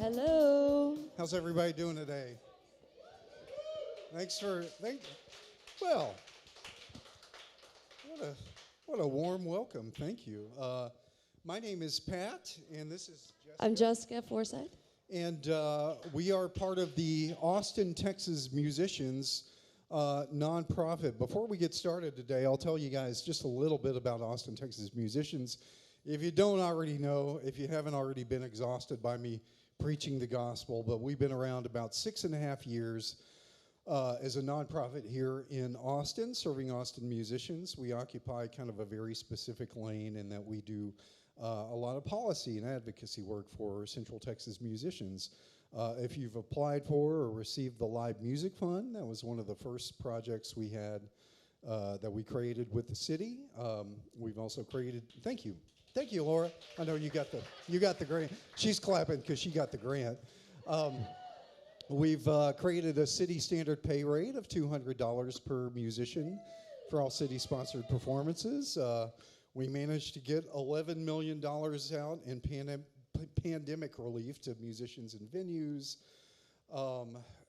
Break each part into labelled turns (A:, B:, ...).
A: Hello.
B: How's everybody doing today? Well, what a what a warm welcome. Thank you. My name is Pat, and this is
A: I'm
B: Jessica.
A: Jessica Forsyth.
B: And we are part of the Austin, Texas Musicians nonprofit. Before we get started today, I'll tell you guys just a little bit about Austin, Texas Musicians. If you don't already know, if you haven't already been exhausted by me preaching the gospel, but we've been around about 6.5 years as a nonprofit here in Austin, serving Austin musicians. We occupy kind of a very specific lane in that we do a lot of policy and advocacy work for Central Texas musicians. If you've applied for or received the Live Music Fund, that was one of the first projects we had that we created with the city. We've also created, thank you, Laura. I know you got the grant. She's clapping because she got the grant. We've created a city standard pay rate of $200 per musician for all city-sponsored performances. We managed to get $11 million out in pandemic relief to musicians and venues.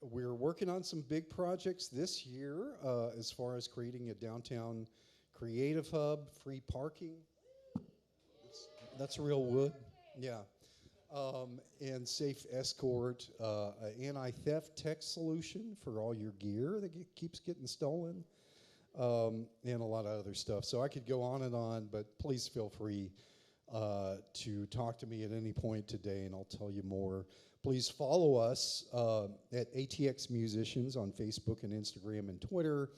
B: We're working on some big projects this year as far as creating a downtown creative hub, free parking. That's real wood, yeah. And safe escort, an anti-theft text solution for all your gear that keeps getting stolen, and a lot of other stuff. So I could go on and on, but please feel free to talk to me at any point today, and I'll tell you more. Please follow us at ATX Musicians on Facebook and Instagram and Twitter.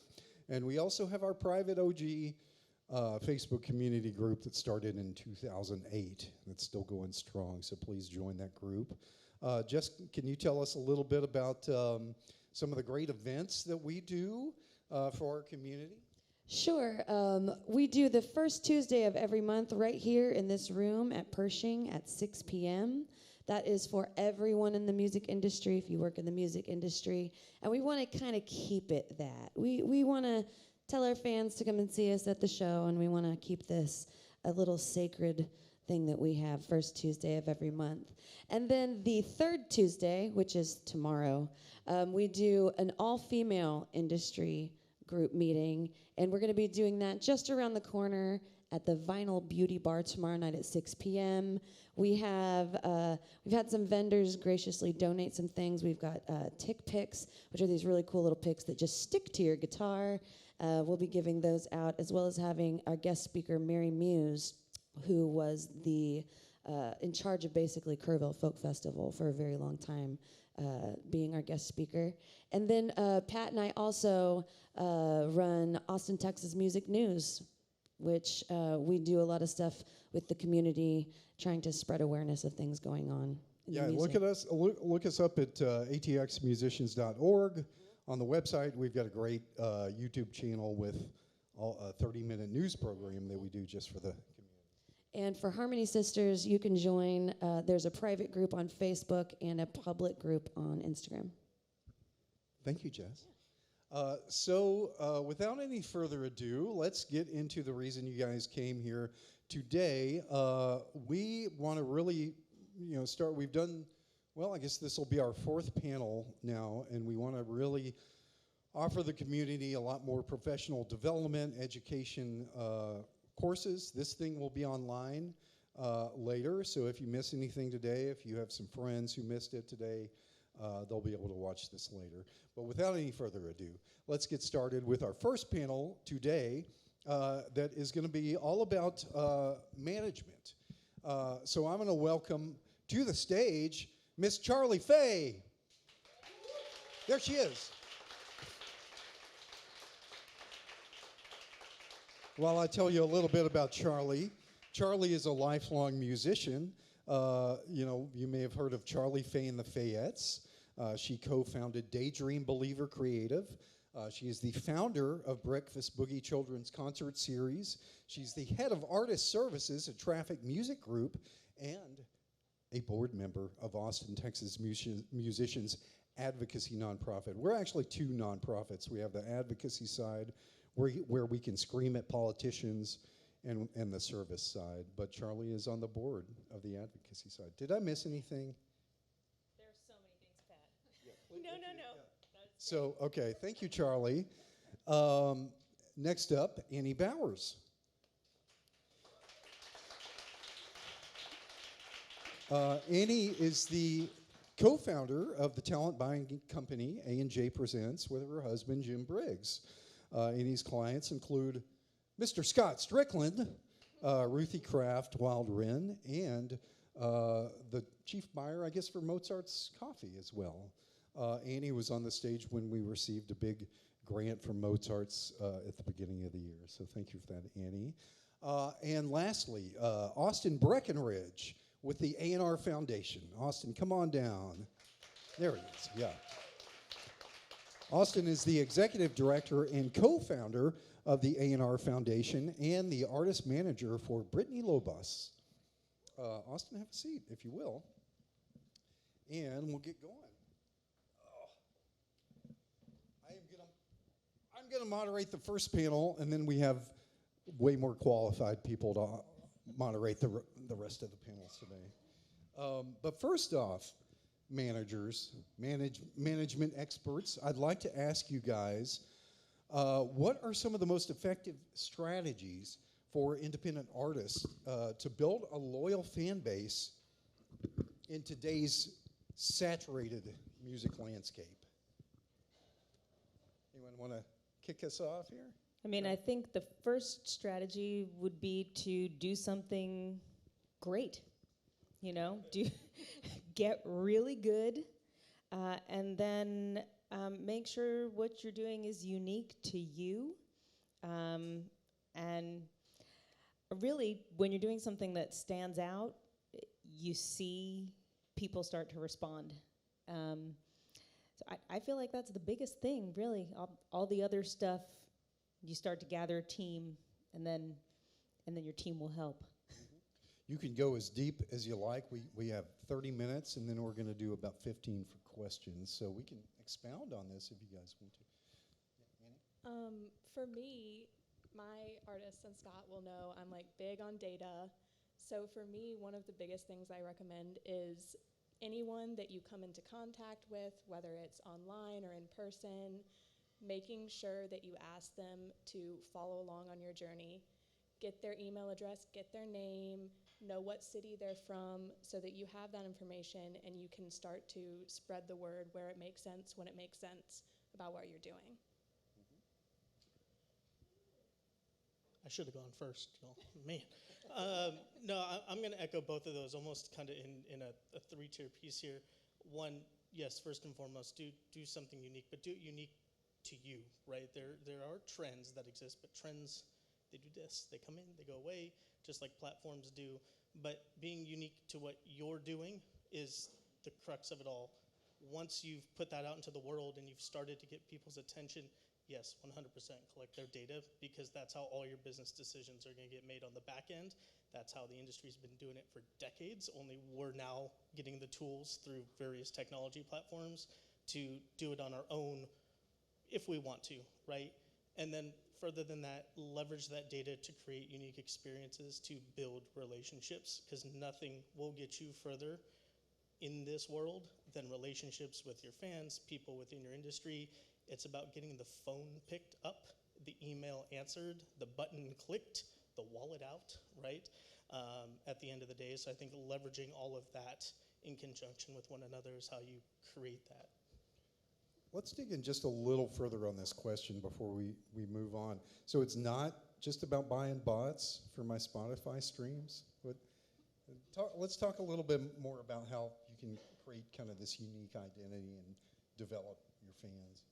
B: And we also have our private OG Facebook community group that started in 2008. That's still going strong, so please join that group. Jess, can you tell us a little bit about some of the great events that we do for our community?
A: Sure. We do the first Tuesday of every month right here in this room at Pershing at 6 p.m. That is for everyone in the music industry, if you work in the music industry. And we want to kind of keep it that. We want to tell our fans to come and see us at the show, and we want to keep this a little sacred thing that we have first Tuesday of every month. And then the third Tuesday, which is tomorrow, we do an all-female industry group meeting, and we're going to be doing that just around the corner at the Vinyl Beauty Bar tomorrow night at 6 p.m. We've had some vendors graciously donate some things. We've got tick picks, which are these really cool little picks that just stick to your guitar. We'll be giving those out, as well as having our guest speaker, Mary Muse, who was in charge of basically Kerrville Folk Festival for a very long time, being our guest speaker. And then Pat and I also run Austin, Texas Music News, which we do a lot of stuff with the community, trying to spread awareness of things going on in the music.
B: Look us up at atxmusicians.org. On the website, we've got a great YouTube channel with a 30-minute news program that we do just for the community.
A: And for Harmony Sisters, you can join. There's a private group on Facebook and a public group on Instagram.
B: Thank you, Jess. So without any further ado, let's get into the reason you guys came here today. We want to really, start. We've done, well, I guess this will be our fourth panel now, and we want to really offer the community a lot more professional development, education courses. This thing will be online later, so if you miss anything today, if you have some friends who missed it today, they'll be able to watch this later. But without any further ado, let's get started with our first panel today that is going to be all about management. So I'm going to welcome to the stage Miss Charlie Fay. There she is. While I tell you a little bit about Charlie, Charlie is a lifelong musician. You may have heard of Charlie Fay and the Fayettes. She co-founded Daydream Believer Creative. She is the founder of Breakfast Boogie Children's Concert Series. She's the head of Artist Services at Traffic Music Group and a board member of Austin, Texas Musicians Advocacy Nonprofit. We're actually two nonprofits. We have the advocacy side where we can scream at politicians and the service side, but Charlie is on the board of the advocacy side. Did I miss anything?
C: No.
B: So, okay, thank you, Charlie. Next up, Annie Bowers. Annie is the co-founder of the talent buying company A&J Presents with her husband, Jim Briggs. Annie's clients include Mr. Scott Strickland, Ruthie Kraft, Wild Wren, and the chief buyer, I guess, for Mozart's Coffee as well. Annie was on the stage when we received a big grant from Mozart's at the beginning of the year. So thank you for that, Annie. And lastly, Austin Breckenridge with the A&R Foundation. Austin, come on down. There he is, yeah. Austin is the executive director and co-founder of the A&R Foundation and the artist manager for Brittany Lobos. Austin, have a seat, if you will. And we'll get going. I'm going to moderate the first panel, and then we have way more qualified people to moderate the rest of the panels today. But first off, managers, management experts, I'd like to ask you guys, what are some of the most effective strategies for independent artists to build a loyal fan base in today's saturated music landscape? Anyone want to kick us off here?
C: I mean, I think the first strategy would be to do something great. You know, get really good, and then make sure what you're doing is unique to you. And really, when you're doing something that stands out, you see people start to respond. So I feel like that's the biggest thing, really. All the other stuff, you start to gather a team, and then your team will help.
B: You can go as deep as you like. We have 30 minutes, and then we're going to do about 15 for questions. So we can expound on this if you guys want to. Yeah, Annie?
D: For me, my artists and Scott will know I'm like big on data. So for me, one of the biggest things I recommend is anyone that you come into contact with, whether it's online or in person, making sure that you ask them to follow along on your journey. Get their email address, get their name, know what city they're from, so that you have that information and you can start to spread the word where it makes sense, when it makes sense about what you're doing.
E: I should have gone first. Oh, man. No, I'm going to echo both of those, almost kind of in a three-tier piece here. One, yes, first and foremost, do something unique, but do it unique to you, right? There are trends that exist, but trends, they do this. They come in, they go away, just like platforms do. But being unique to what you're doing is the crux of it all. Once you've put that out into the world and you've started to get people's attention, yes, 100% collect their data, because that's how all your business decisions are going to get made on the back end. That's how the industry's been doing it for decades, only we're now getting the tools through various technology platforms to do it on our own if we want to, right? And then further than that, leverage that data to create unique experiences, to build relationships, because nothing will get you further in this world than relationships with your fans, people within your industry. It's about getting the phone picked up, the email answered, the button clicked, the wallet out, right? At the end of the day. So I think leveraging all of that in conjunction with one another is how you create that.
B: Let's dig in just a little further on this question before we move on. So it's not just about buying bots for my Spotify streams, but let's talk a little bit more about how you can create kind of this unique identity and develop your fans.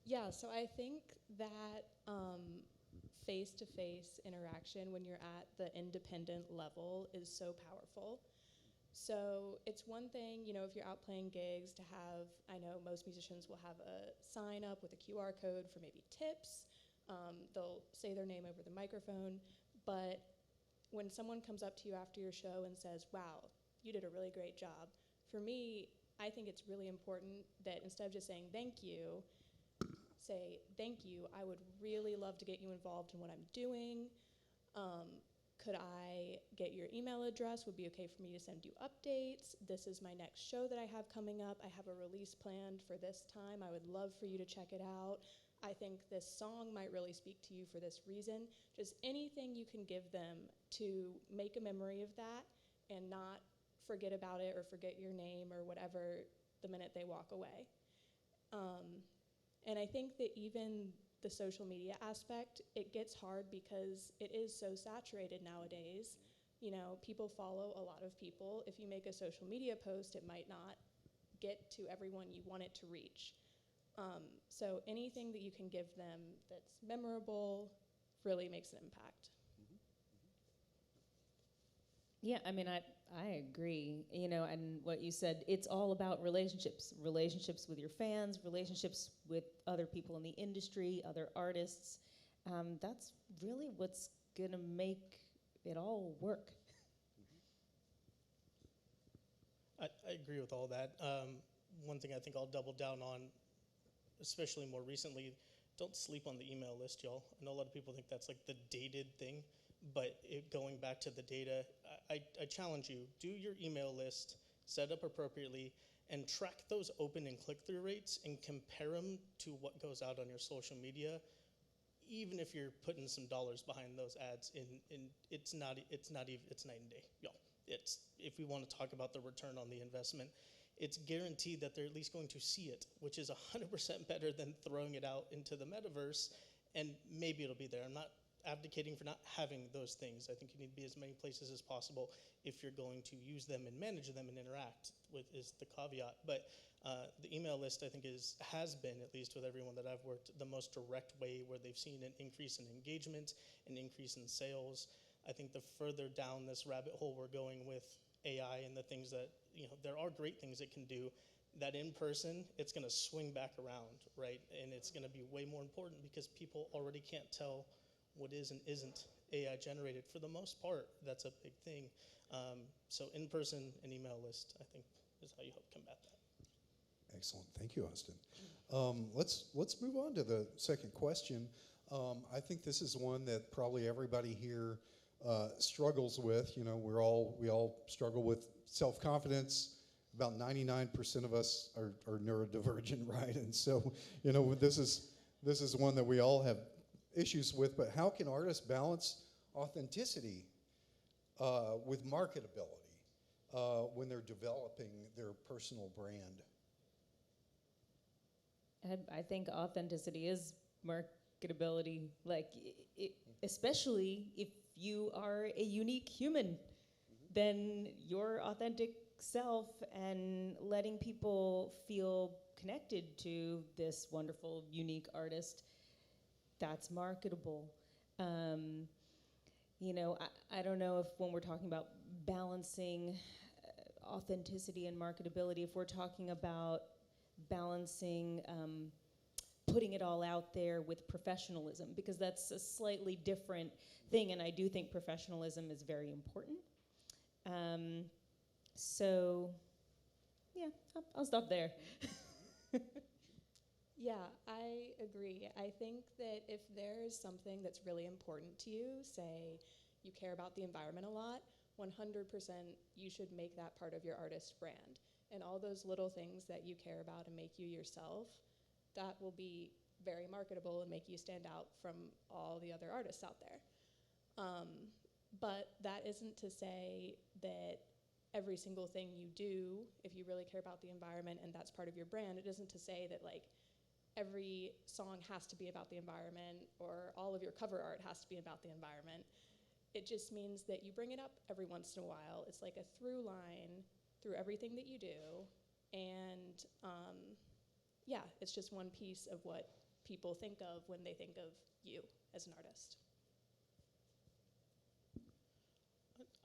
D: Yeah, so I think that face-to-face interaction when you're at the independent level is so powerful. So it's one thing, you know, if you're out playing gigs to have, I know most musicians will have a sign up with a QR code for maybe tips. They'll say their name over the microphone. But when someone comes up to you after your show and says, wow, you did a really great job, for me, I think it's really important that instead of just saying thank you, say thank you, I would really love to get you involved in what I'm doing. could I get your email address? Would be okay for me to send you updates. This is my next show that I have coming up. I have a release planned for this time. I would love for you to check it out. I think this song might really speak to you for this reason. Just anything you can give them to make a memory of that and not forget about it or forget your name or whatever the minute they walk away. And I think that even the social media aspect, it gets hard because it is so saturated nowadays. You know, people follow a lot of people. If you make a social media post, it might not get to everyone you want it to reach. So anything that you can give them that's memorable really makes an impact.
C: Yeah, I mean, I agree, you know, and what you said, it's all about relationships with your fans, relationships with other people in the industry, other artists. That's really what's going to make it all work.
E: I agree with all that. One thing I think I'll double down on, especially more recently, don't sleep on the email list, y'all. I know a lot of people think that's like the dated thing, but going back to the data, I challenge you, do your email list, set up appropriately, and track those open and click-through rates and compare them to what goes out on your social media, even if you're putting some dollars behind those ads. It's night and day, y'all. It's, if we want to talk about the return on the investment, it's guaranteed that they're at least going to see it, which is 100% better than throwing it out into the metaverse, and maybe it'll be there. I'm not advocating for not having those things. I think you need to be as many places as possible if you're going to use them and manage them and interact with, is the caveat. But the email list, I think, has been, at least with everyone that I've worked, the most direct way where they've seen an increase in engagement, an increase in sales. I think the further down this rabbit hole we're going with AI and the things that, you know, there are great things it can do, that in person, it's going to swing back around, right? And it's going to be way more important because people already can't tell what is and isn't AI generated. For the most part, that's a big thing. So in person and email list, I think, is how you help combat that.
B: Excellent. Thank you, Austin. Let's move on to the second question. I think this is one that probably everybody here struggles with. You know, we all struggle with self-confidence. About 99% of us are neurodivergent, right? And so, you know, this is one that we all have issues with. But how can artists balance authenticity with marketability when they're developing their personal brand?
C: I think authenticity is marketability, like especially if you are a unique human, then your authentic self and letting people feel connected to this wonderful, unique artist, that's marketable. You know, I don't know if when we're talking about balancing authenticity and marketability, if we're talking about balancing putting it all out there with professionalism, because that's a slightly different thing, and I do think professionalism is very important. So, yeah, I'll stop there.
D: Yeah, I agree. I think that if there's something that's really important to you, say you care about the environment a lot, 100% you should make that part of your artist brand. And all those little things that you care about and make you yourself, that will be very marketable and make you stand out from all the other artists out there. But that isn't to say that every single thing you do, if you really care about the environment and that's part of your brand, it isn't to say that like every song has to be about the environment or all of your cover art has to be about the environment. It just means that you bring it up every once in a while. It's like a through line through everything that you do. And yeah, it's just one piece of what people think of when they think of you as an artist.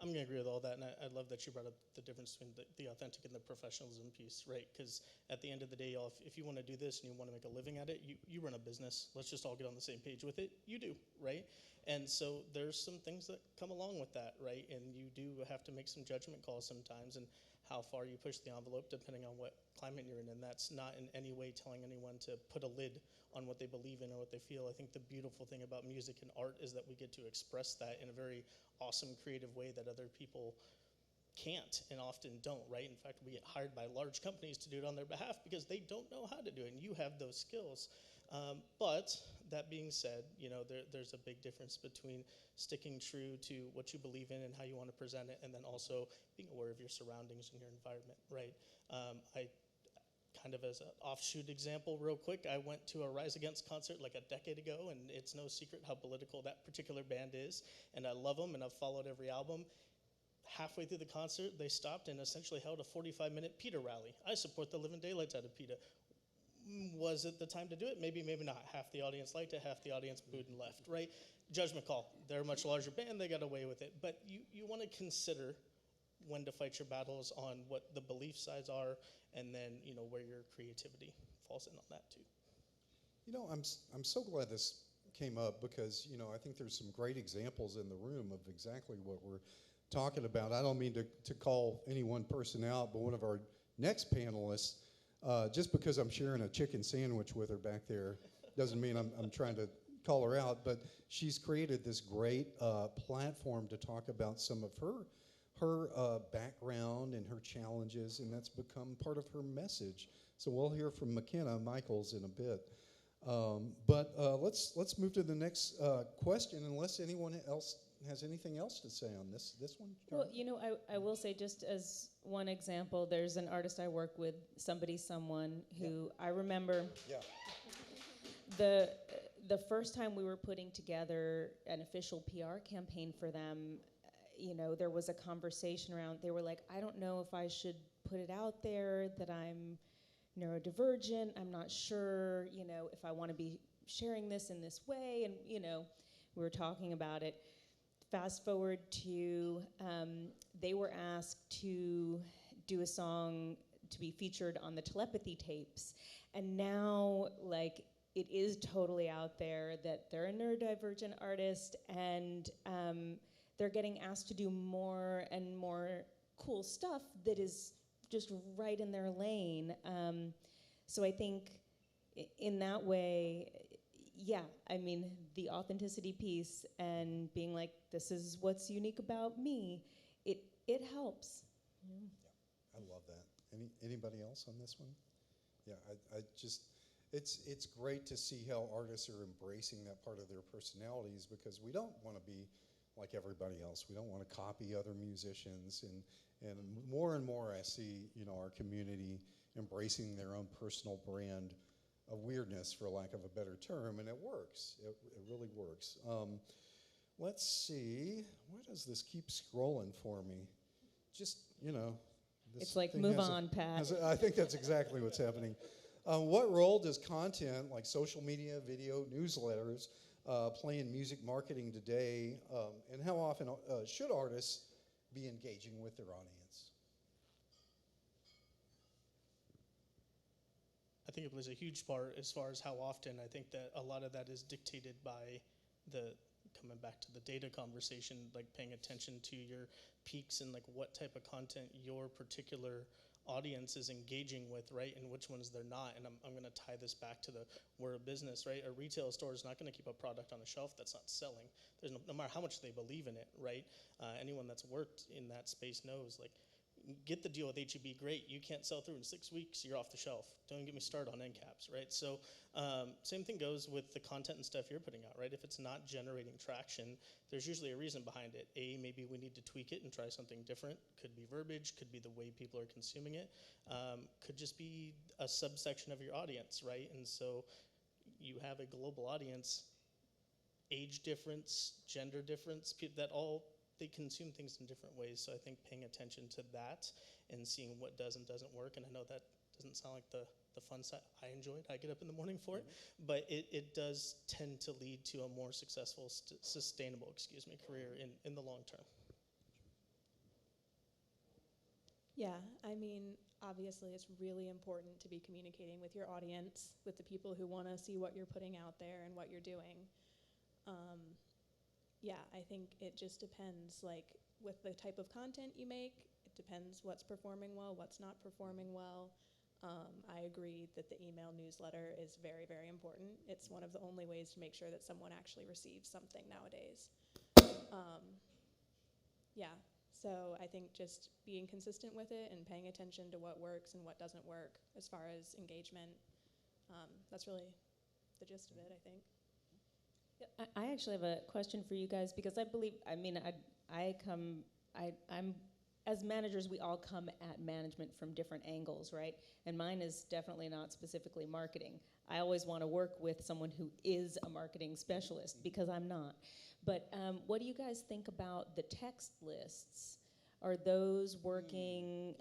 E: I'm going to agree with all that, and I love that you brought up the difference between the authentic and the professionalism piece, right? Because at the end of the day, y'all, if you want to do this and you want to make a living at it, you run a business. Let's just all get on the same page with it. You do, right? And so there's some things that come along with that, right? And you do have to make some judgment calls sometimes. And how far you push the envelope depending on what climate you're in. And that's not in any way telling anyone to put a lid on what they believe in or what they feel. I think the beautiful thing about music and art is that we get to express that in a very awesome, creative way that other people can't and often don't, right? In fact, we get hired by large companies to do it on their behalf because they don't know how to do it, and you have those skills. But that being said, there's a big difference between sticking true to what you believe in and how you want to present it, and then also being aware of your surroundings and your environment, right? I kind of as an offshoot example real quick, I went to a Rise Against concert like a decade ago, and it's no secret how political that particular band is, and I love them, and I've followed every album. Halfway through the concert, they stopped and essentially held a 45-minute PETA rally. I support the living daylights out of PETA. Was it the time to do it? Maybe, maybe not. Half the audience liked it, half the audience booed and left, right? Judgment call. They're a much larger band, they got away with it. But you want to consider when to fight your battles on what the belief sides are, and then, where your creativity falls in on that too.
B: I'm so glad this came up because, I think there's some great examples in the room of exactly what we're talking about. I don't mean to call any one person out, but one of our next panelists, just because I'm sharing a chicken sandwich with her back there doesn't mean I'm trying to call her out, but she's created this great platform to talk about some of her background and her challenges, and that's become part of her message. So we'll hear from McKenna Michaels in a bit. But let's move to the next question, unless anyone else has anything else to say on this one.
C: Well, I will say, just as one example, there's an artist I work with, someone who I remember.
B: Yeah.
C: The first time we were putting together an official PR campaign for them, there was a conversation around, they were like, I don't know if I should put it out there that I'm neurodivergent. I'm not sure, if I want to be sharing this in this way. And, we were talking about it. Fast forward to, they were asked to do a song to be featured on the telepathy tapes. And now, it is totally out there that they're a neurodivergent artist, and they're getting asked to do more and more cool stuff that is just right in their lane. So I think in that way, the authenticity piece and being like, this is what's unique about me, it helps.
B: Yeah, I love that. Anybody else on this one? Yeah, I just, it's great to see how artists are embracing that part of their personalities, because we don't want to be like everybody else. We don't want to copy other musicians, and more I see, our community embracing their own personal brand of weirdness, for lack of a better term, and it works. It really works. Let's see. Why does this keep scrolling for me? Just, this
C: It's like,
B: thing
C: move
B: has
C: on, Pat.
B: I think that's exactly what's happening. What role does content like social media, video, newsletters, play in music marketing today, and how often should artists be engaging with their audience?
E: I think it plays a huge part as far as how often. I think that a lot of that is dictated by coming back to the data conversation, like paying attention to your peaks and like what type of content your particular audience is engaging with, right, and which ones they're not. And I'm going to tie this back to we're a business, right? A retail store is not going to keep a product on a shelf that's not selling. There's no matter how much they believe in it, right? Anyone that's worked in that space knows, like, get the deal with H-E-B, great. You can't sell through in 6 weeks, you're off the shelf. Don't get me started on end caps, right? So same thing goes with the content and stuff you're putting out, right? If it's not generating traction, there's usually a reason behind it. Maybe we need to tweak it and try something different. Could be verbiage, could be the way people are consuming it, could just be a subsection of your audience, right? And so you have a global audience, age difference, gender difference, that all, they consume things in different ways. So I think paying attention to that and seeing what does and doesn't work, and I know that doesn't sound like the fun side I enjoyed, I get up in the morning for it, but it does tend to lead to a more successful, sustainable, career in the long term.
D: Yeah, obviously it's really important to be communicating with your audience, with the people who want to see what you're putting out there and what you're doing. Yeah, I think it just depends, like, with the type of content you make, depends what's performing well, what's not performing well. I agree that the email newsletter is very, very important. It's one of the only ways to make sure that someone actually receives something nowadays. Yeah, so I think just being consistent with it and paying attention to what works and what doesn't work as far as engagement, that's really the gist of it, I think.
C: Yeah, I actually have a question for you guys because I believe, I'm, as managers, we all come at management from different angles, right? And mine is definitely not specifically marketing. I always want to work with someone who is a marketing specialist because I'm not. But what do you guys think about the text lists? Are those working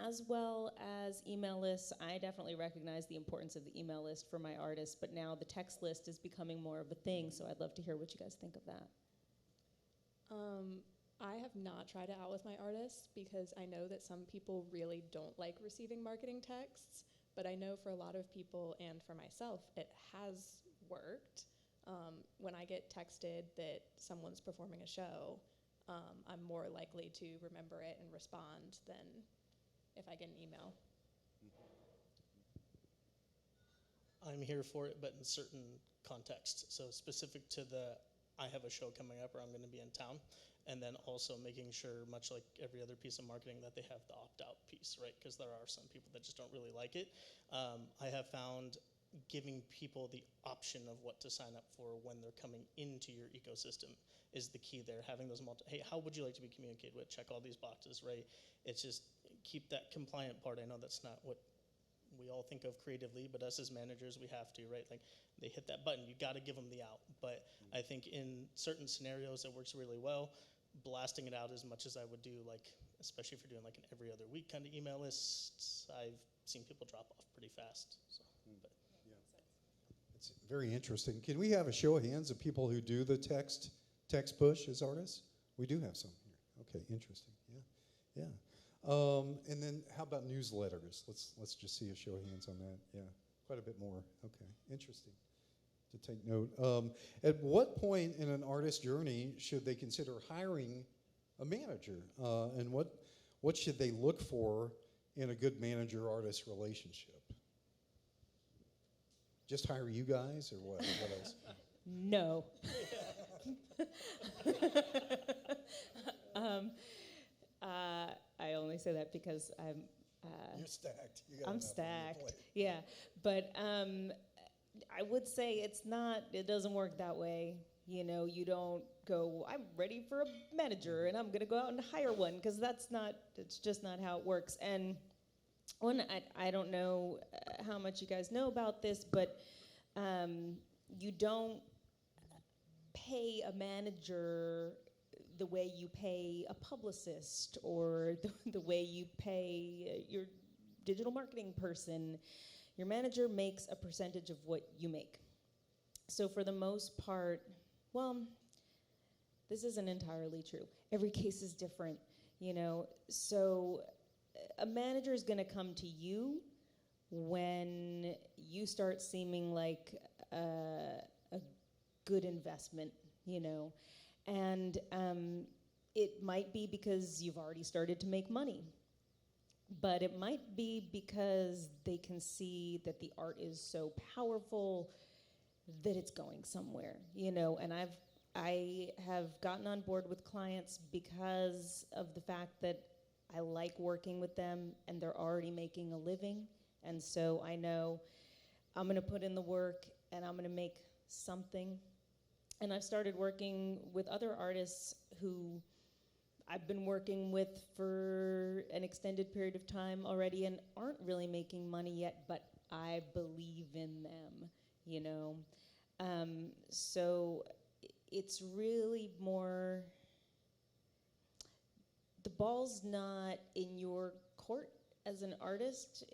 C: as well as email lists? I definitely recognize the importance of the email list for my artists, but now the text list is becoming more of a thing, so I'd love to hear what you guys think of that.
D: I have not tried it out with my artists because I know that some people really don't like receiving marketing texts, but I know for a lot of people and for myself, it has worked. When I get texted that someone's performing a show, I'm more likely to remember it and respond than if I get an email.
E: I'm here for it, but in certain contexts. So specific to I have a show coming up or I'm going to be in town. And then also making sure, much like every other piece of marketing, that they have the opt-out piece, right? Because there are some people that just don't really like it. I have found giving people the option of what to sign up for when they're coming into your ecosystem is the key there. Having those hey, how would you like to be communicated with? Check all these boxes, right? It's just keep that compliant part. I know that's not what we all think of creatively, but us as managers, we have to, right? Like they hit that button, you got to give them the out. But I think in certain scenarios, it works really well. Blasting it out as much as I would do, like especially if you're doing like an every other week kind of email lists, I've seen people drop off pretty fast. So, but.
B: It's very interesting. Can we have a show of hands of people who do the text push as artists? We do have some here. Okay, interesting. Yeah. And then how about newsletters? Let's just see a show of hands on that. Yeah, quite a bit more. Okay, interesting to take note. At what point in an artist's journey should they consider hiring a manager? And what should they look for in a good manager-artist relationship? Just hire you guys, or what? What else?
C: No. I only say that because
B: You're stacked. You got
C: I'm
B: enough on your
C: stacked.
B: plate.
C: Yeah, but I would say it doesn't work that way. You know, you don't go, I'm ready for a manager and I'm going to go out and hire one, because it's just not how it works. And I don't know how much you guys know about this, but you don't pay a manager the way you pay a publicist or the way you pay your digital marketing person. Your manager makes a percentage of what you make. So for the most part, well, this isn't entirely true. Every case is different, you know. So a manager is going to come to you when you start seeming like a good investment, you know. And it might be because you've already started to make money. But it might be because they can see that the art is so powerful that it's going somewhere, you know. And I have gotten on board with clients because of the fact that I like working with them and they're already making a living. And so I know I'm going to put in the work and I'm going to make something. And I've started working with other artists who I've been working with for an extended period of time already and aren't really making money yet, but I believe in them, you know. So it's really more, the ball's not in your court as an artist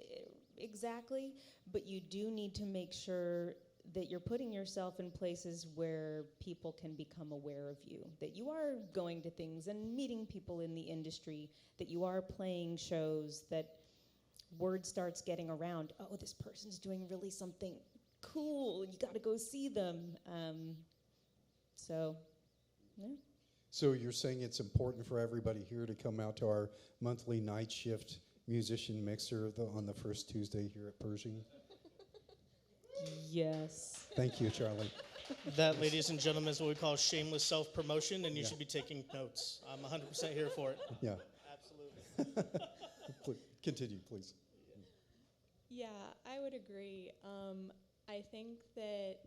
C: exactly, but you do need to make sure that you're putting yourself in places where people can become aware of you, that you are going to things and meeting people in the industry, that you are playing shows, that word starts getting around, oh, this person's doing really something cool, you gotta go see them. So, yeah.
B: So you're saying it's important for everybody here to come out to our monthly night shift musician mixer on the first Tuesday here at Pershing?
C: Yes.
B: Thank you, Charlie.
E: That, ladies and gentlemen, is what we call shameless self-promotion, and you
B: Yeah.
E: should be taking notes. I'm 100% here for it.
B: Yeah.
E: Absolutely.
B: Continue, please.
D: Yeah, I would agree. I think that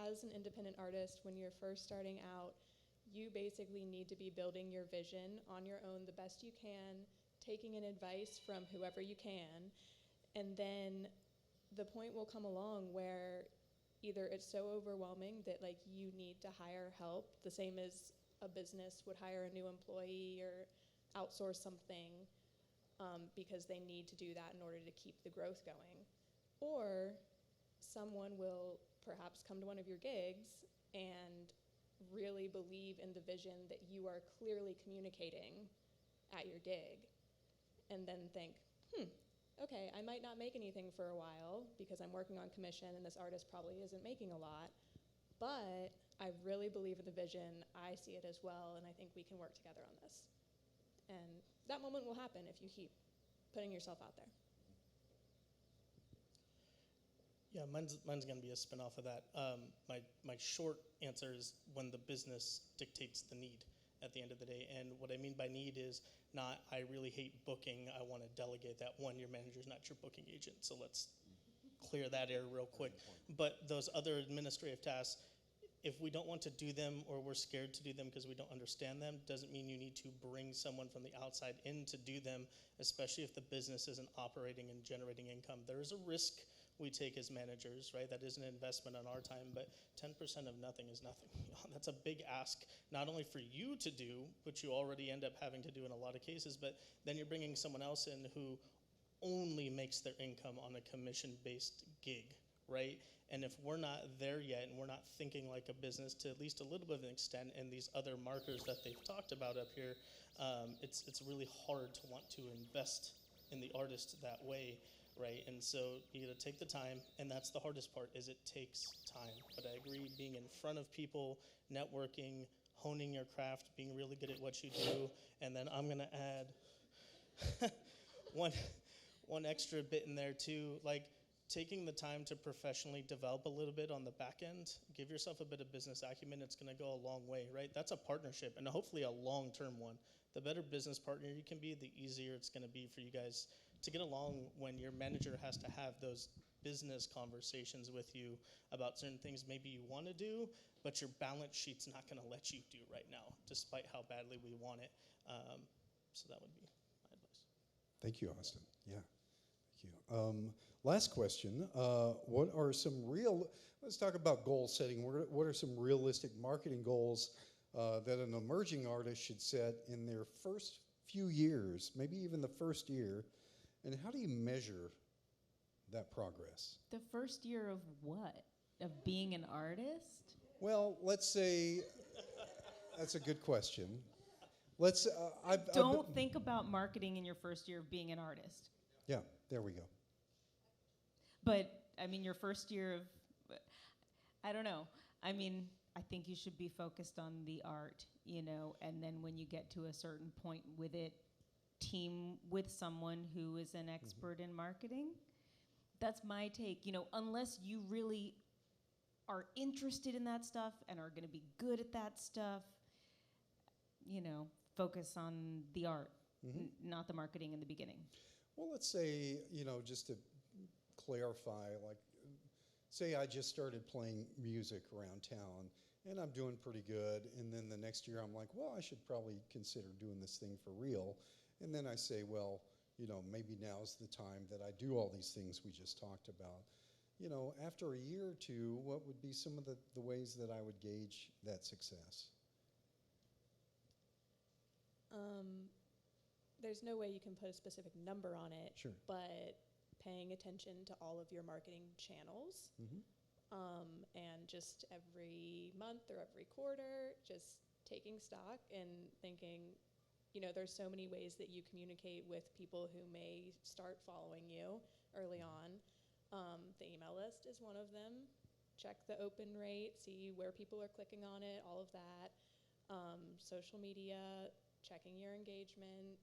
D: as an independent artist, when you're first starting out, you basically need to be building your vision on your own the best you can, taking in advice from whoever you can, and then the point will come along where either it's so overwhelming that like you need to hire help, the same as a business would hire a new employee or outsource something because they need to do that in order to keep the growth going. Or someone will perhaps come to one of your gigs and really believe in the vision that you are clearly communicating at your gig and then think, okay, I might not make anything for a while because I'm working on commission and this artist probably isn't making a lot, but I really believe in the vision. I see it as well, and I think we can work together on this. And that moment will happen if you keep putting yourself out there.
E: Yeah, mine's going to be a spin-off of that. My short answer is when the business dictates the need at the end of the day. And what I mean by need is not, I really hate booking, I want to delegate that. One, your manager's not your booking agent, so let's clear that air real quick. But those other administrative tasks, if we don't want to do them or we're scared to do them because we don't understand them, doesn't mean you need to bring someone from the outside in to do them, especially if the business isn't operating and generating income. There is a risk we take as managers, right? That is an investment on our time, but 10% of nothing is nothing. That's a big ask, not only for you to do, which you already end up having to do in a lot of cases, but then you're bringing someone else in who only makes their income on a commission-based gig, right? And if we're not there yet and we're not thinking like a business to at least a little bit of an extent, and these other markers that they've talked about up here, it's really hard to want to invest in the artist that way, right? And so you got to take the time, and that's the hardest part, is it takes time. But I agree, being in front of people, networking, honing your craft, being really good at what you do, and then I'm going to add one extra bit in there too, like taking the time to professionally develop a little bit on the back end. Give yourself a bit of business acumen. It's going to go a long way, right? That's a partnership, and hopefully a long-term one. The better business partner you can be, the easier it's going to be for you guys to get along when your manager has to have those business conversations with you about certain things maybe you want to do, but your balance sheet's not going to let you do right now, despite how badly we want it. So that would be my advice.
B: Thank you, Austin. Yeah, thank you. Last question. What are some let's talk about goal setting. What are some realistic marketing goals that an emerging artist should set in their first few years, maybe even the first year, and how do you measure that progress?
F: The first year of what? Of being an artist?
B: Well, let's say, that's a good question.
F: Don't think about marketing in your first year of being an artist.
B: Yeah, there we go.
F: But, I mean, your first year of, I don't know. I mean, I think you should be focused on the art, and then when you get to a certain point with it, team with someone who is an expert in marketing. That's my take. Unless you really are interested in that stuff and are going to be good at that stuff, focus on the art, not the marketing in the beginning.
B: Well, let's say, just to clarify, like, say I just started playing music around town and I'm doing pretty good, and then the next year I'm like, well, I should probably consider doing this thing for real. And then I say, well, maybe now's the time that I do all these things we just talked about. After a year or two, what would be some of the ways that I would gauge that success?
D: There's no way you can put a specific number on it,
B: Sure.
D: but paying attention to all of your marketing channels, and just every month or every quarter, just taking stock and thinking, there's so many ways that you communicate with people who may start following you early on. The email list is one of them. Check the open rate, see where people are clicking on it, all of that. social media, checking your engagement,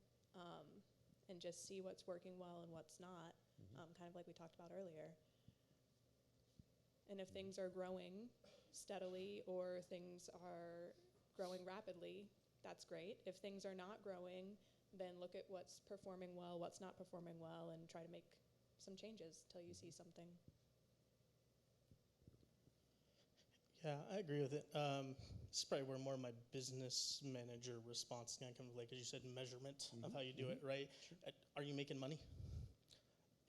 D: and just see what's working well and what's not, kind of like we talked about earlier. And if things are growing steadily or things are growing rapidly, that's great. If things are not growing, then look at what's performing well, what's not performing well, and try to make some changes till you see something.
E: Yeah, I agree with it. This is probably where more of my business manager response kind of like, as you said, measurement of how you do it, right? Are you making money?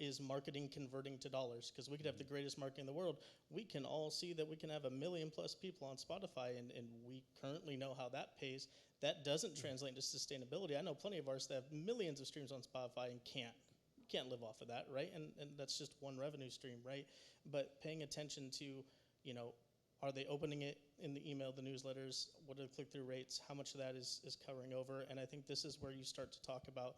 E: Is marketing converting to dollars? Because we could have the greatest marketing in the world. We can all see that we can have 1 million plus people on Spotify, and we currently know how that pays. That doesn't translate into sustainability. I know plenty of artists that have millions of streams on Spotify and can't live off of that, right? And that's just one revenue stream, right? But paying attention to, you know, are they opening it in the email, the newsletters? What are the click-through rates? How much of that is covering over? And I think this is where you start to talk about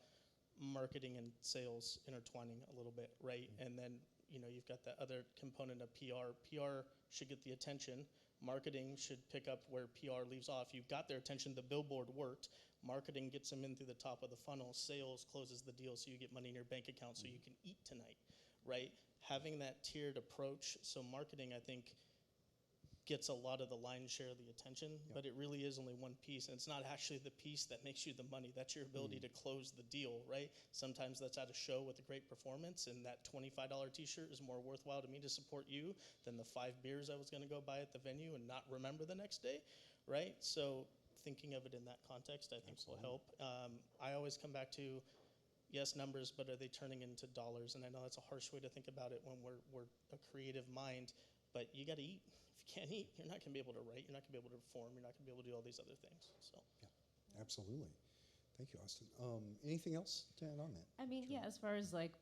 E: marketing and sales intertwining a little bit, right? And then, you know, you've got that other component of PR. PR should get the attention. Marketing should pick up where PR leaves off. You've got their attention. The billboard worked. Marketing gets them in through the top of the funnel. Sales closes the deal so you get money in your bank account so you can eat tonight, right? Having that tiered approach. So marketing, I think, gets a lot of the lion's share of the attention, but it really is only one piece, and it's not actually the piece that makes you the money. That's your ability to close the deal, right? Sometimes that's at a show with a great performance, and that $25 t-shirt is more worthwhile to me to support you than the 5 beers I was going to go buy at the venue and not remember the next day, right? So thinking of it in that context, I think will help. I always come back to, yes, numbers, but are they turning into dollars? And I know that's a harsh way to think about it when we're a creative mind, but you got to eat. If you can't eat, you're not going to be able to write, you're not going to be able to perform, you're not going to be able to do all these other things. So
B: Yeah, absolutely. Thank you, Austin. Anything else to add on that?
F: I mean, yeah, as far as like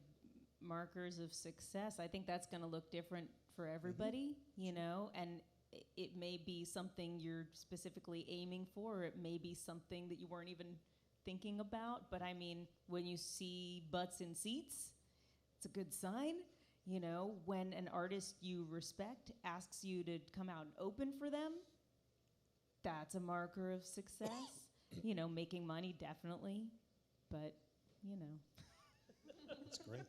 F: markers of success, I think that's going to look different for everybody, you know, and it may be something you're specifically aiming for, or it may be something that you weren't even thinking about. But I mean, when you see butts in seats, it's a good sign. You know, when an artist you respect asks you to come out and open for them, that's a marker of success. You know, making money, definitely, but, you know.
B: That's great.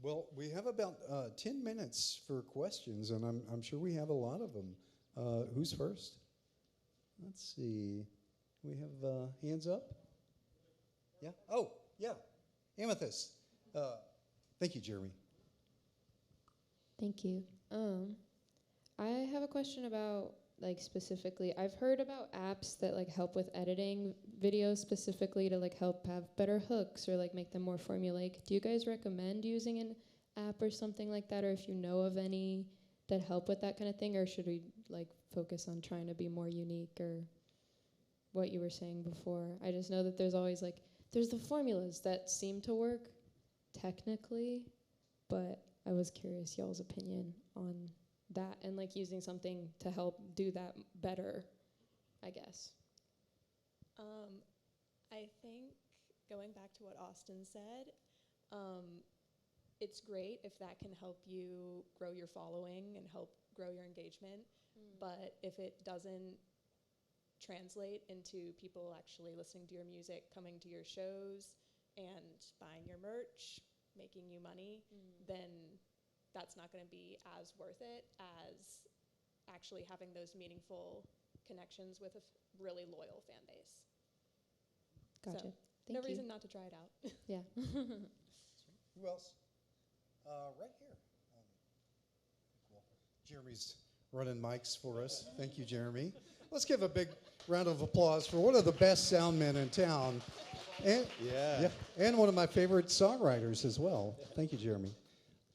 B: Well, we have about 10 minutes for questions, and I'm sure we have a lot of them. Who's first? Let's see. We have hands up? Yeah? Oh, yeah. Amethyst. Thank you, Jeremy.
G: Thank you. I have a question about, like, specifically, I've heard about apps that, like, help with editing videos specifically to, like, help have better hooks or, like, make them more formulaic. Do you guys recommend using an app or something like that, or if you know of any that help with that kind of thing, or should we, like, focus on trying to be more unique, or what you were saying before? I just know that there's always, like, there's the formulas that seem to work technically, but I was curious y'all's opinion on that and, like, using something to help do that better, I guess.
D: I think going back to what Austin said, it's great if that can help you grow your following and help grow your engagement. But if it doesn't translate into people actually listening to your music, coming to your shows, and buying your merch, making you money, then that's not going to be as worth it as actually having those meaningful connections with a really loyal fan base.
G: Gotcha.
D: So,
G: Thank
D: no
G: you.
D: reason not to try it out.
G: Yeah.
B: Who else? Right here. Well, Jeremy's running mics for us. Thank you, Jeremy. Let's give a big round of applause for one of the best sound men in town. And, and one of my favorite songwriters as well. Thank you, Jeremy.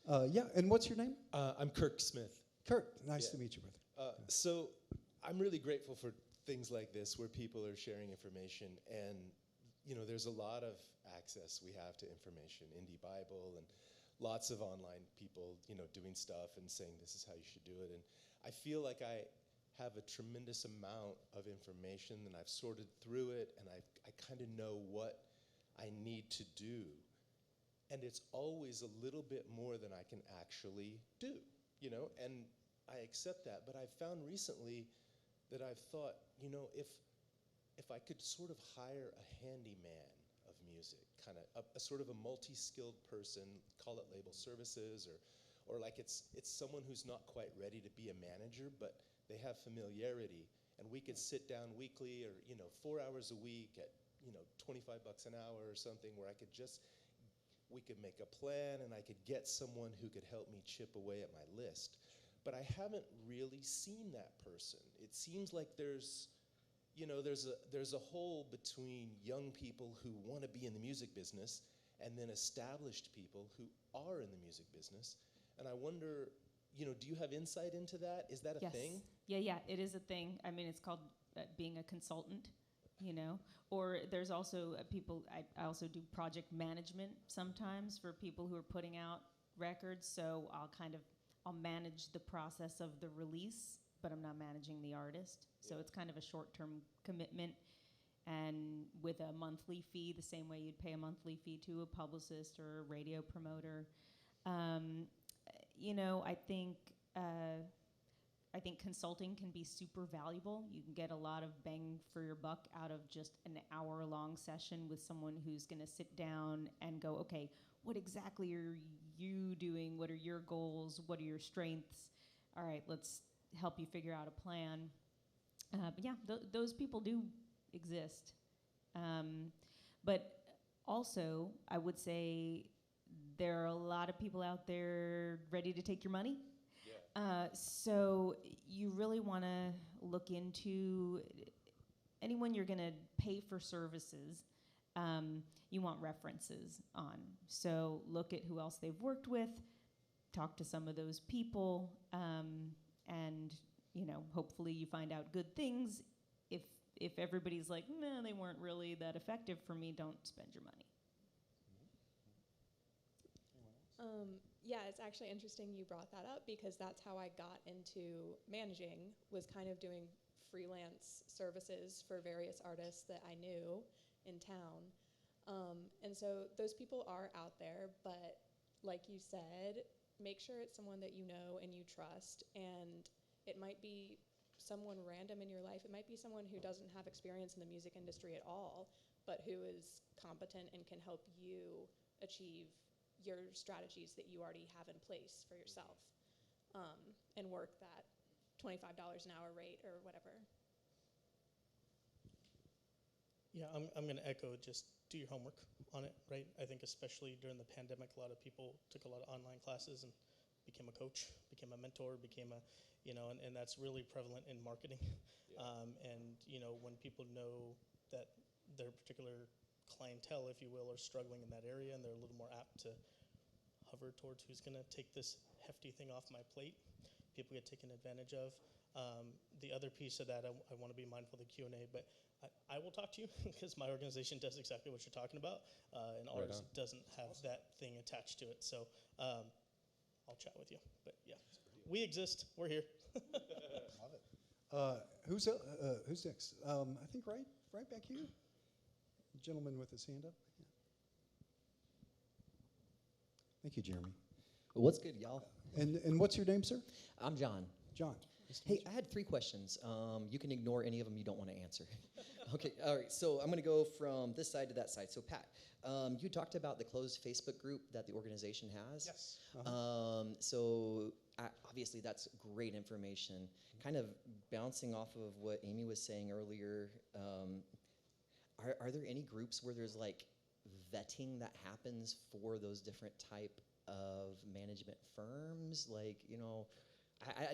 B: And what's your name?
H: I'm Kirk Smith.
B: Kirk. Nice to meet you, brother.
H: So I'm really grateful for things like this where people are sharing information, and you know, there's a lot of access we have to information, Indie Bible, and lots of online people, you know, doing stuff and saying this is how you should do it. And I feel like I have a tremendous amount of information, and I've sorted through it, and I kind of know what I need to do. And it's always a little bit more than I can actually do, you know, and I accept that. But I've found recently that I've thought, if I could sort of hire a handyman of music, kind of a sort of a multi-skilled person, call it label services, or like it's someone who's not quite ready to be a manager, but they have familiarity, and we could sit down weekly or 4 hours a week at $25 an hour or something, where we could make a plan, and I could get someone who could help me chip away at my list. But I haven't really seen that person. It seems like there's a hole between young people who want to be in the music business and then established people who are in the music business. And I wonder, do you have insight into that? Is that a thing?
F: Yeah, it is a thing. I mean, it's called being a consultant, Or there's also people, I also do project management sometimes for people who are putting out records. So I'll manage the process of the release, but I'm not managing the artist. So it's kind of a short-term commitment, and with a monthly fee, the same way you'd pay a monthly fee to a publicist or a radio promoter. I think consulting can be super valuable. You can get a lot of bang for your buck out of just an hour-long session with someone who's going to sit down and go, okay, what exactly are you doing? What are your goals? What are your strengths? All right, let's help you figure out a plan. But yeah, those people do exist. But also, I would say there are a lot of people out there ready to take your money. So you really want to look into anyone you're going to pay for services. You want references on. So look at who else they've worked with, talk to some of those people, and hopefully you find out good things. If everybody's like, no, they weren't really that effective for me, don't spend your money.
D: Yeah, it's actually interesting you brought that up, because that's how I got into managing, was kind of doing freelance services for various artists that I knew in town. And so those people are out there, but like you said, make sure it's someone that you know and you trust, and it might be someone random in your life. It might be someone who doesn't have experience in the music industry at all, but who is competent and can help you achieve your strategies that you already have in place for yourself, and work that $25 an hour rate or whatever.
E: Yeah, I'm going to echo, just do your homework on it, right? I think especially during the pandemic, a lot of people took a lot of online classes and became a coach, became a mentor, became a, and that's really prevalent in marketing. Yeah. And, when people know that their particular clientele, if you will, are struggling in that area, and they're a little more apt to hover towards who's going to take this hefty thing off my plate, people get taken advantage of. The other piece of that, I want to be mindful of the Q&A, but I will talk to you because my organization does exactly what you're talking about, and ours doesn't have that thing attached to it. So I'll chat with you. But yeah, we exist. We're here.
B: Love it. Who's next? I think right back here. Gentleman with his hand up. Yeah. Thank you, Jeremy.
I: What's good, y'all?
B: And what's your name, sir?
I: I'm John.
B: John.
I: Hey, I had 3 questions. You can ignore any of them you don't want to answer. Okay, all right, so I'm going to go from this side to that side. So, Pat, you talked about the closed Facebook group that the organization has.
B: Yes.
I: So, obviously, that's great information. Kind of bouncing off of what Amy was saying earlier, are there any groups where there's like vetting that happens for those different type of management firms? Like,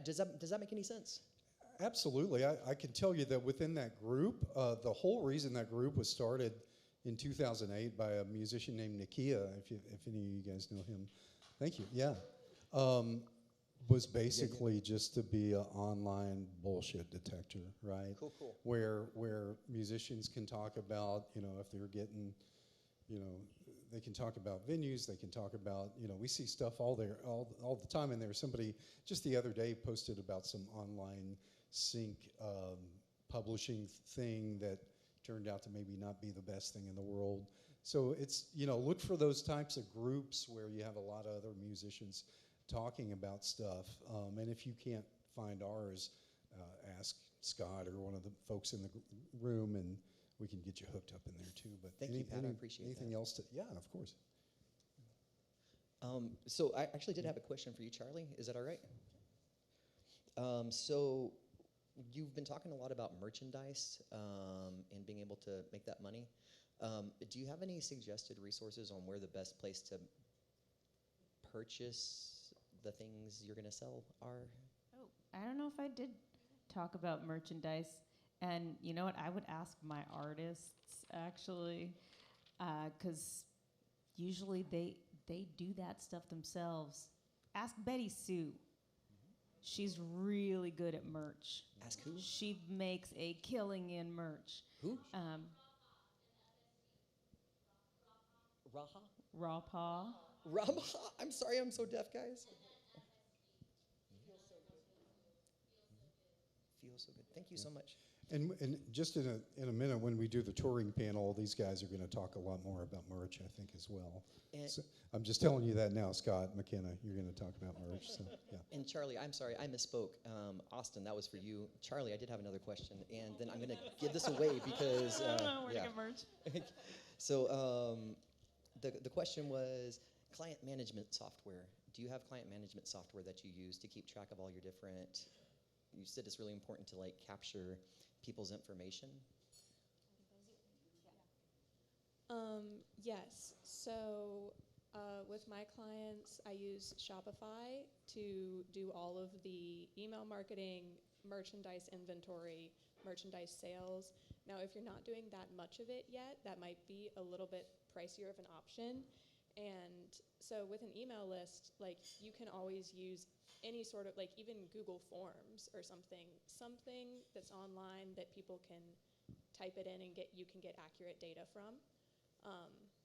I: does that make any sense?
B: Absolutely. I can tell you that within that group, the whole reason that group was started in 2008 by a musician named Nakia, if any of you guys know him. Thank you. Yeah. Was basically just to be an online bullshit detector, right?
I: Cool.
B: Where musicians can talk about, if they're getting, they can talk about venues, they can talk about, we see stuff all the time. And there was somebody just the other day posted about some online sync publishing thing that turned out to maybe not be the best thing in the world. So it's, look for those types of groups where you have a lot of other musicians talking about stuff. And if you can't find ours, ask Scott or one of the folks in the room, and we can get you hooked up in there too. But
I: Thank you, Pat. I appreciate
B: anything
I: that.
B: else to? Yeah, of course.
I: So I actually did have a question for you, Charlie. Is that all right? So you've been talking a lot about merchandise and being able to make that money. Do you have any suggested resources on where the best place to purchase the things you're going to sell are?
F: Oh, I don't know if I did talk about merchandise. And you know what? I would ask my artists, actually, because usually they do that stuff themselves. Ask Betty Sue. She's really good at merch.
I: Ask who?
F: She makes a killing in merch.
I: Who? Raha?
F: Raw Paw.
I: Raha? I'm sorry, I'm so deaf, guys. Feels so good. Thank you so much.
B: And just in a minute, when we do the touring panel, these guys are going to talk a lot more about merch, I think, as well.
I: And,
B: So I'm just telling you that now, Scott McKenna. You're going to talk about merch. So yeah.
I: and Charlie, I'm sorry, I misspoke. Austin, that was for you. Charlie, I did have another question, and then I'm going to give this away because
F: I don't know where
I: yeah.
F: to get merch.
I: So the question was client management software. Do you have client management software that you use to keep track of all your different? You said it's really important to like capture people's information.
D: Yes. So with my clients, I use Shopify to do all of the email marketing, merchandise inventory, merchandise sales. Now, if you're not doing that much of it yet, that might be a little bit pricier of an option. And so with an email list, like you can always use any sort of, like even Google Forms or something that's online that people can type it in and you can get accurate data from.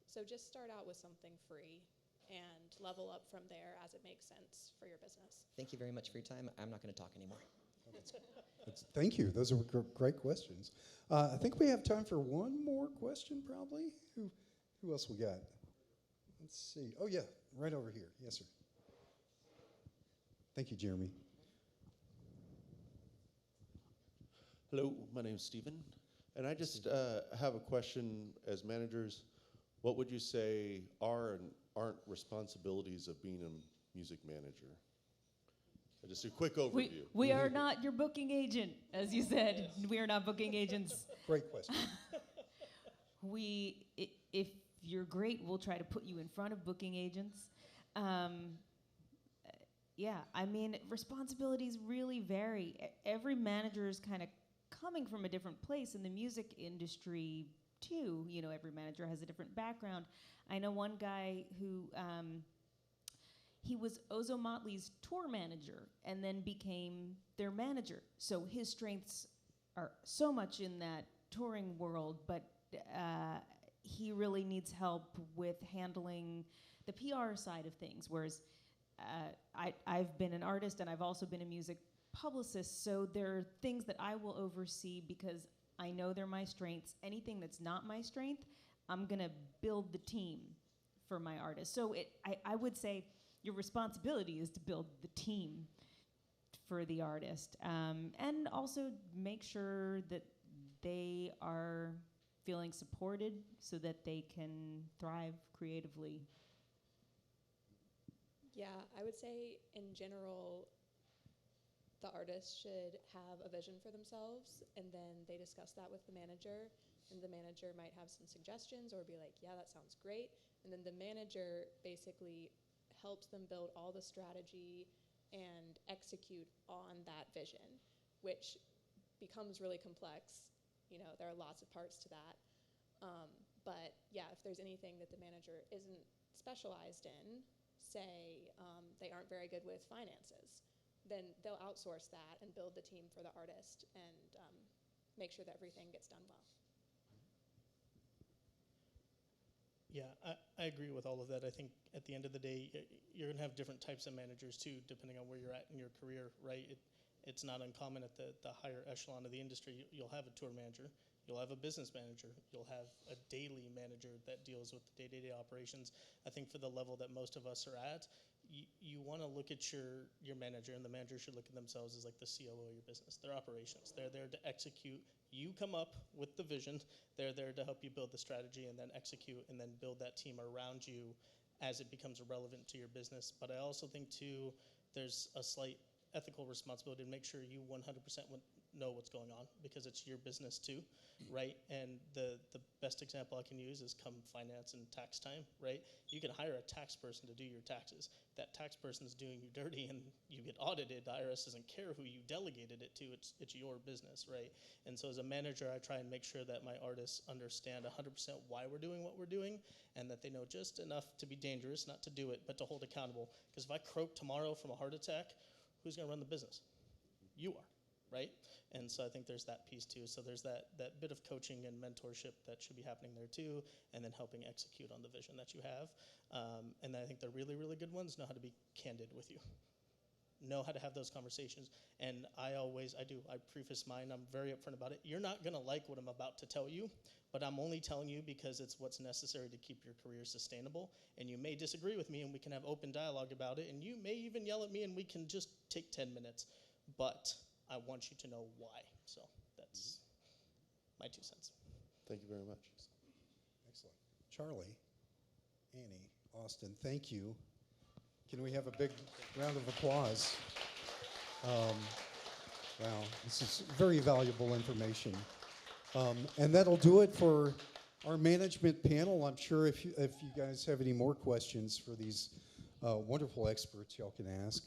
D: So just start out with something free and level up from there as it makes sense for your business.
I: Thank you very much for your time. I'm not going to talk anymore.
B: Thank you. Those are great questions. I think we have time for one more question, probably. Who else we got? Let's see. Oh, yeah, right over here. Yes, sir. Thank you, Jeremy.
J: Hello, my name is Stephen, and I just have a question. As managers, what would you say are and aren't responsibilities of being a music manager? Just a quick overview.
F: We are not your booking agent, as you said. We are not booking agents.
B: Great question.
F: If you're great, we'll try to put you in front of booking agents. Yeah, I mean, responsibilities really vary. Every manager is kind of coming from a different place in the music industry, too. You know, every manager has a different background. I know one guy who, he was Ozo Motley's tour manager and then became their manager. So his strengths are so much in that touring world, but he really needs help with handling the PR side of things, whereas I've been an artist and I've also been a music publicist, so there are things that I will oversee because I know they're my strengths. Anything that's not my strength, I'm going to build the team for my artist. So I would say your responsibility is to build the team for the artist, and also make sure that they are feeling supported so that they can thrive creatively.
D: Yeah, I would say in general, the artist should have a vision for themselves, and then they discuss that with the manager, and the manager might have some suggestions or be like, yeah, that sounds great. And then the manager basically helps them build all the strategy and execute on that vision, which becomes really complex. You know, there are lots of parts to that. But yeah, if there's anything that the manager isn't specialized in, say they aren't very good with finances, then they'll outsource that and build the team for the artist and make sure that everything gets done well.
E: Yeah, I agree with all of that. I think at the end of the day, you're going to have different types of managers too, depending on where you're at in your career, right? It's not uncommon at the higher echelon of the industry. You'll have a tour manager, You'll have a business manager. You'll have a daily manager that deals with the day-to-day operations. I think for the level that most of us are at, you want to look at your manager, and the manager should look at themselves as like the COO of your business. Their operations. They're there to execute. You come up with the vision. They're there to help you build the strategy and then execute and then build that team around you as it becomes relevant to your business. But I also think, too, there's a slight ethical responsibility to make sure you 100% know what's going on, because it's your business too, right? And the best example I can use is come finance and tax time, right? You can hire a tax person to do your taxes. That tax person's doing you dirty and you get audited. The IRS doesn't care who you delegated it to. It's your business, right? And so as a manager, I try and make sure that my artists understand 100% why we're doing what we're doing, and that they know just enough to be dangerous, not to do it, but to hold accountable. Because if I croak tomorrow from a heart attack, who's going to run the business? You are, right? And so I think there's that piece too. So there's that bit of coaching and mentorship that should be happening there too, and then helping execute on the vision that you have. And I think the really, really good ones know how to be candid with you, know how to have those conversations. And I preface mine, I'm very upfront about it. You're not going to like what I'm about to tell you, but I'm only telling you because it's what's necessary to keep your career sustainable. And you may disagree with me, and we can have open dialogue about it, and you may even yell at me, and we can just take 10 minutes. But I want you to know why. So that's my 2 cents.
J: Thank you very much.
B: Excellent. Charlie, Annie, Austin, thank you. Can we have a big round of applause? Wow, this is very valuable information. And that'll do it for our management panel. I'm sure if you guys have any more questions for these wonderful experts, y'all can ask.